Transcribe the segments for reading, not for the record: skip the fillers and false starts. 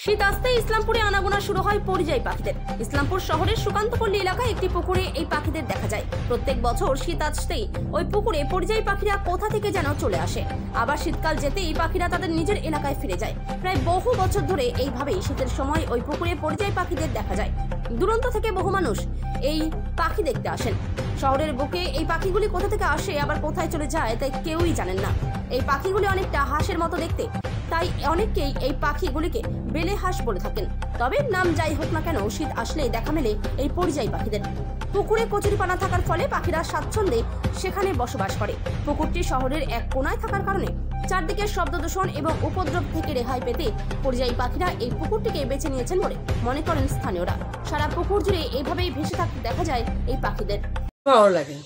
শীত আসতেই ইসলামপুরে আনাগোনা শুরু হয় পরিযায়ী পাখিদের। ইসলামপুর শহরের সুকান্তপল্লী এলাকায় একটি পুকুরে এই পাখিদের দেখা যায়। প্রত্যেক বছর শীত আসতেই ওই পুকুরে পরিযায়ী পাখিরা কোথা থেকে যেন চলে আসে, আবার শীতকাল যেতেই পাখিরা তাদের নিজের এলাকায় ফিরে যায়। প্রায় বহু বছর ধরে এইভাবেই শীতের সময় ওই পুকুরে পরিযায়ী পাখিদের দেখা যায়। দূরান্ত থেকে বহু মানুষ এই পাখি দেখতে আসেন। শহরের বুকে এই পাখিগুলি কোথা থেকে আসে আবার কোথায় চলে যায় তাই কেউই জানেন না। এই পাখিগুলি অনেকটা হাঁসের মতো দেখতে, তাই অনেকেই এই পাখিগুলিকে বেলে হাঁস বলে থাকেন। তবে নাম যাই হোক না কেন, শীত আসলেই দেখা মেলে এই পরিযায়ী পাখিদের। পুকুরে কচুরিপানা থাকার ফলে পাখিরা স্বাচ্ছন্দ্যে সেখানে বসবাস করে। পুকুরটি শহরের এক কোনায় থাকার কারণে চারদিকে শব্দ দূষণ এবং উপদ্রব থেকে রেহাই পেতে পরিযায়ী পাখিরা এই পুকুরটিকে বেছে নিয়েছেন বলে মনে করেন স্থানীয়রা। সারা পুকুর জুড়ে এইভাবেই ভেসে থাকতে দেখা যায় এই পাখিদের। ভালো লাগে।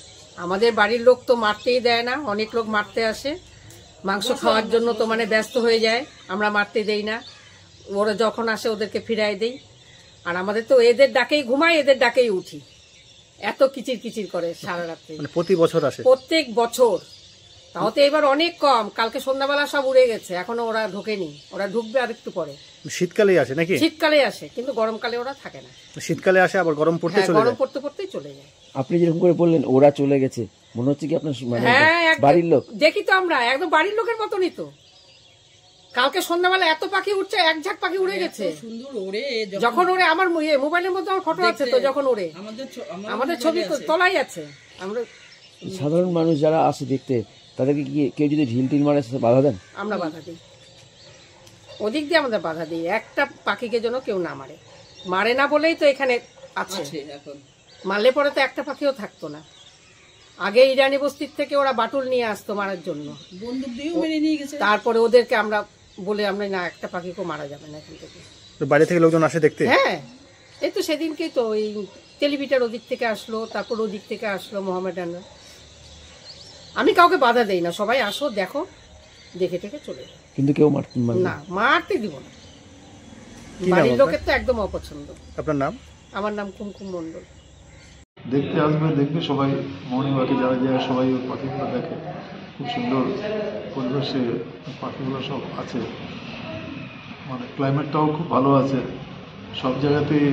আমাদের বাড়ির লোক তো মারতেই দেয় না, অনেক লোক মারতে আসে, মাংস খাওয়ার জন্য তো মানে ব্যস্ত হয়ে যায়, আমরা মারতে দেই না। ওরা যখন আসে ওদেরকে ফিরাই দেই। আর আমাদের তো এদের ডাকেই ঘুমাই, এদের ডাকেই উঠি, এত কিচির কিচির করে সারা রাত্রে। প্রতি বছর আসে? প্রত্যেক বছর। তাও তো এবার অনেক কম, কালকে সন্ধ্যাবেলা সব উড়ে গেছে, এখনো ওরা ঢোকেনি, ওরা ঢুকবে আর একটু পরে। শীতকালে আসে নাকি? শীতকালে আসে, কিন্তু গরমকালে ওরা থাকে না। শীতকালে আসে আবার গরম পড়তে চলে যায়। গরম পড়তে পড়তেই চলে যায়। আপনি যেরকম করে বললেন ওরা চলে গেছে, মনে হচ্ছে কি আপনার বাড়ির লোক? দেখি তো আমরা একদম বাড়ির লোকের মতনই তো। কালকে সন্ধ্যাবেলা এত পাখি উঠছে, এক ঝাঁক পাখি উড়ে গেছে। যখন ওরে আমার মোবাইলের মধ্যে আমার ফটো আছে তো, যখন ওরে আমাদের ছবি তোলাই আছে। আমরা সাধারণ মানুষ যারা আসে দেখতে, তাদেরকে কি কেউ যদি ঢিল টিল মারে বাধা দেন? আমরা বাধা দিই, ওদিক দিয়ে আমাদের বাধা দিই। একটা পাখিকে যেন কেউ না মারে, মারে না বলেই তো এখানে আছে। মারলে পরে তো একটা পাখিও থাকতো না। আগে ইরানি বস্তির থেকে ওরা বাটুল নিয়ে আসতো মারার জন্য, বন্দুক দিয়েও মেরে নিয়ে গেছে। তারপরে ওদেরকে আমরা বলে আমরা না, একটা পাখিকেও মারা যাবে না এখান থেকে। বাইরে থেকে লোকজন আসে দেখতে? হ্যাঁ, এই তো সেদিনকেই তো এই টেলিভিটার ওদিক থেকে আসলো, তারপর ওদিক থেকে আসলো মোহামেডানরা। আমি কাউকে বাধা দেই না, সবাই আসো দেখো, দেখে টেকে চলে যায়, কিন্তু কেউ না মারতে দিব না। বাড়ির লোকের তো একদম অপছন্দ। আপনার নাম? আমার নাম কুমকুম মন্ডল। দেখতে আসবে, দেখবে সবাই, মর্নিং ওয়াকে যারা যায় সবাই ওই পাখিগুলো দেখে। খুব সুন্দর পরিবেশে পাখিগুলো সব আছে, মানে ক্লাইমেটটাও খুব ভালো আছে। সব জায়গাতেই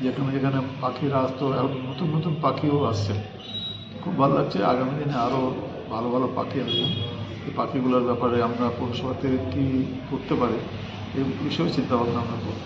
যেখানে যেখানে পাখিরা আসতো, এখন নতুন নতুন পাখিও আসছে, খুব ভালো লাগছে। আগামী দিনে আরও ভালো ভালো পাখি আসবে। এই পাখিগুলোর ব্যাপারে আমরা পৌরসভাতে কী করতে পারি এই বিষয়ে চিন্তা ভাবনা আমরা করব।